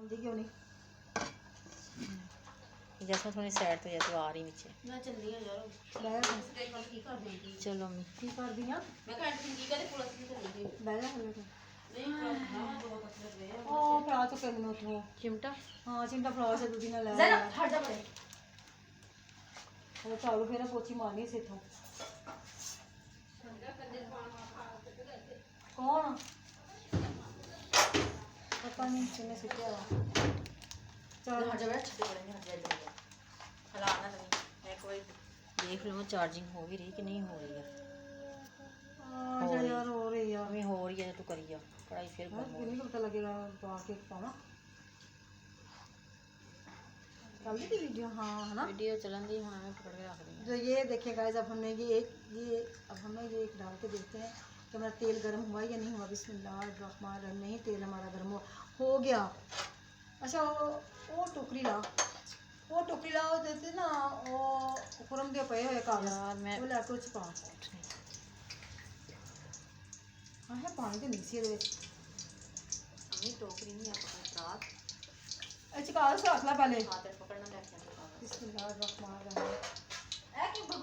जी क्यों नहीं जैसा थोड़ी साइड तो जैसे आ रही नीचे मैं चलनी है यार बैग तेरे पास की कर देंगी चलो अम्मी की कर दिया मैं कह रही थी कि पुलिस नहीं चलेगी बैग हल्ले तो नहीं पुलिस ना बहुत पतले हुए हैं ओ फड़ा तो कर नो तो चिमटा हां चिंता फड़ा से दूधी ना ले जरा हट जा बड़े वो चालू फिर पोची मारनी से तो कौन पता नहीं किसने सीखा चल हट जा बड़े छुट्टी पड़ेंगे हट जा हला ना लगी मैं कोई देख लो चार्जिंग हो भी रही कि नहीं हो रही है हां यार हो रही है अम्मी हो रही है तो तू करिया कढ़ाई फिर गर्म हो नहीं पता लगेगा बाकी पाना चल दी वीडियो हाँ है ना वीडियो चलन दी हुन मैं पकड़ के रख दी जो ये देखें गाइस अब हमने ये अब हमें ये एक डाल के देखते हैं कि हमारा तेल गर्म हुआ या नहीं हुआ बिस्मिल्लाहिर्रहमानिर्रहीम नहीं तेल हमारा गर्म हो गया अच्छा वो टोकरी ला वो देते ना वो खुरम दे पे है कागज यार मैं वो लैपटॉप च पा हाँ है पानी तो नीचे दे अम्मी टोकरी नहीं है पकड़ रात अच्छा कागज रख ला पहले हाथ में पकड़ना लेके आते कागज बिस्मिल्लाहिर्रहमानिर्रहीम ए कि कुछ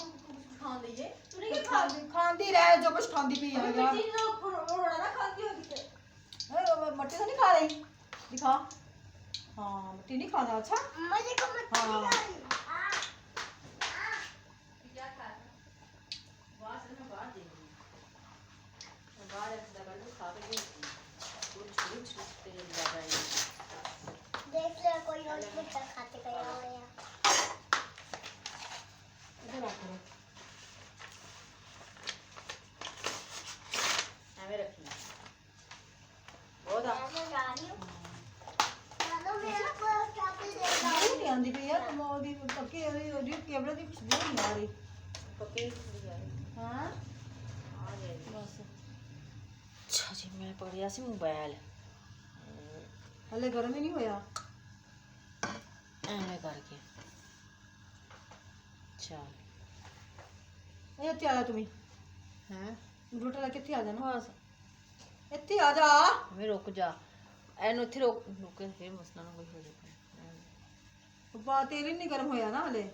खान दीजिए तूने क्या खा खांदी रहे जो कुछ खांदी पी है यार मिट्टी ना रोड़ा ना खाती होगी ते मट्टी तो नहीं खा रही दिखा हाँ मट्टी नहीं खाना अच्छा मुझे को मत हाँ क्या खा बाहर से मैं बाहर देंगी बाहर ऐसा लगा लो खा के कुछ तेल लगा है देख ले कोई और मिर्च खाते गया हो या इधर रख लो हमें रखी बहुत आ मैं जा रही हूं चलो मेरा को क्या दे नहीं आंदी पई यार मोदी पक्के ओदी कैमरा दी खुशबू नहीं आ रही पके लिया हाँ आ जाएगी बस अच्छा जी मैं पकड़िया सी मोबाइल हले गर्म ही नहीं होया ਐਵੇਂ ਕਰਕੇ ਚੱਲ ਇਹ ਇੱਥੇ ਆ ਜਾ ਤੁਮੀ ਹੈ ਕੰਪਿਊਟਰ ਲੈ ਕੇ ਇੱਥੇ ਆ ਜਾ ਨਾ ਬਸ ਇੱਥੇ ਆ ਜਾ ਐਵੇਂ ਰੁਕ ਜਾ ਇਹਨੂੰ ਇੱਥੇ ਰੁਕ ਕੇ ਫਿਰ ਮਸਲਾ ਨਾ ਕੋਈ ਹੋ ਜਾਏ ਬਾ ਤੇਲ ਹੀ ਨਹੀਂ ਗਰਮ ਹੋਇਆ ਨਾ ਹਲੇ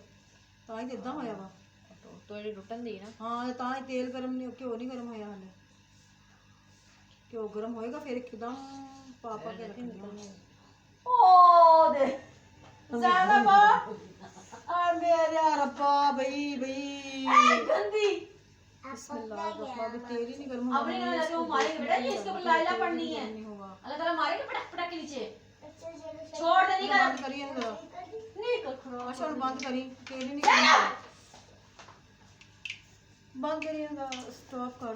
ਤਾਂ ਹੀ ਇਦਾਂ ਹੋਇਆ ਵਾ ਤੋੜੀ ਟੁੱਟਣ ਦੀ ਨਾ ਹਾਂ ਤਾਂ ਹੀ ਤੇਲ ਗਰਮ ਨਹੀਂ ਘਿਓ ਨਹੀਂ ਗਰਮ ਹੋਇਆ ਹਲੇ ਘਿਓ ਗਰਮ ਹੋਏਗਾ ਫਿਰ ਇੱਕਦਮ ਪਾ ਕੇ ਰੱਖਣੀ ਓ ਦੇ ज़्यादा बा आ मेरे रब्बा बई गंदी बिस्मिल्लाह तेल ही नहीं गर्म अपने घर जाके वो मारेंगे बेटा ये इसके ऊपर लाइला पड़नी है नहीं होगा अल्लाह ताला मारेंगे पटक पटक के नीचे छोड़ दे नहीं बंद करिए ना जरा नहीं कर खड़ा अच्छा बंद करी तेल ही नहीं गर्म बंद करिए ना स्टॉप कर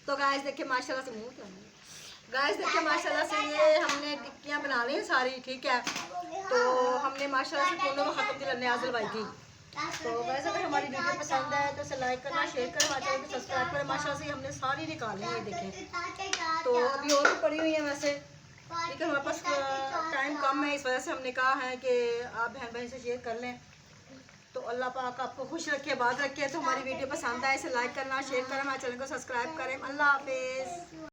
तो गाइस देखिए माशाल्लाह से मुंह तो गाइस देखिए माशाल्लाह से ये हमने टिक्कियाँ बना ली हैं सारी ठीक है तो हमने माशाल्लाह से दोनों को ख़त्म दिल न्याज़ भाई की तो वैसे अगर हमारी वीडियो पसंद है तो इसे लाइक करना शेयर करना हमारे चैनल को सब्सक्राइब करें माशाल्लाह से हमने सारी निकाली है देखें तो अभी और भी पड़ी हुई है वैसे लेकिन हमारे पास टाइम कम है इस वजह से हमने कहा है कि आप बहन बहन से शेयर कर लें तो अल्लाह पाक आपको खुश रखे बात रखे तो हमारी वीडियो पसंद आए इसे लाइक करना शेयर करना हमारे चैनल को सब्सक्राइब करें अल्लाह हाफिज़।